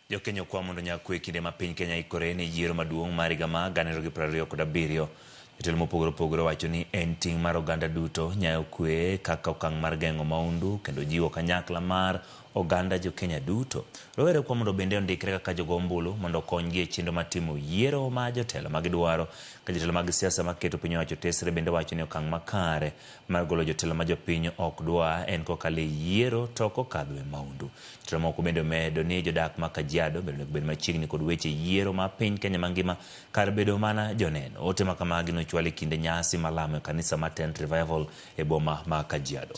Jokenya kwa mondo nyakwe kinde ma piny Kenya ikore ne yiero maduong' mar higa ma 2027. Jotelo mopogore opogore wacho ni en ting' mar oganda duto nyayo kwe kaka okang' mar geng'o maundu kendo jiwo kanyakla mar oganda Jokenya duto. Rowere kwa mondo bende ondikre kaka jogo ombulu mondo konygi e chenro mar timo yiero ma jotelo magidwaro. Ka jotelo mag siasa maketo piny owacho tesre bende wacho ni okang' makare mar golo jotelo ma jopiny ok dwa en kokalo e yiero to kokadho e maundu. Jotelo moko bende omedo ni jodak ma Kajiado bende machiegni kod weche yiero ma piny Kenya mangima kar bedo mana joneno. Ote ma kamagi nochwal e kinde nyasi malamo e kanisa mar Tent Revival e boma ma Kajiado.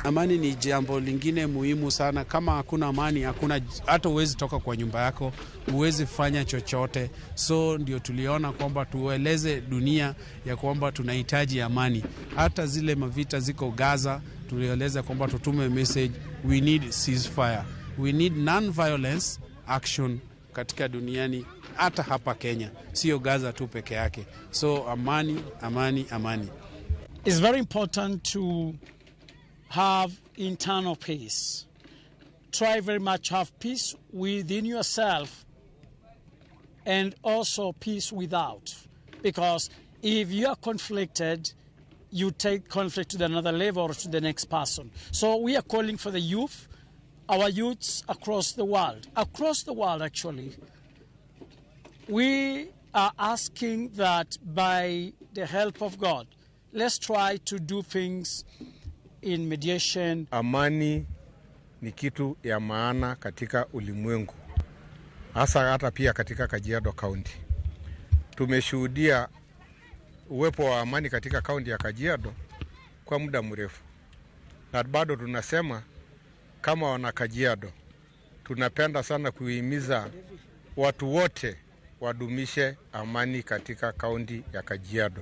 Amani ni jambo lingine muhimu sana. Kama hakuna amani, hakuna hata uwezi toka kwa nyumba yako, uwezi fanya chochote. So ndio tuliona kwamba tueleze dunia ya kwamba tunahitaji amani. Hata zile mavita ziko Gaza, tulieleza kwamba tutume message, we need ceasefire. We need non-violence action katika duniani, hata hapa Kenya. Sio Gaza tu peke yake. So amani, amani, amani. It's very important to have internal peace. Try very much have peace within yourself and also peace without. Because if you are conflicted, you take conflict to another level or to the next person. So we are calling for the youth, our youths across the world actually. We are asking that by the help of God, let's try to do things in mediation. Amani ni kitu ya maana katika ulimwengu, hata pia katika Kajiado County. Tumeshuhudia uwepo wa amani katika kaunti ya Kajiado kwa muda mrefu, na bado tunasema kama wana Kajiado tunapenda sana kuhimiza watu wote wadumishe amani katika kaunti ya Kajiado.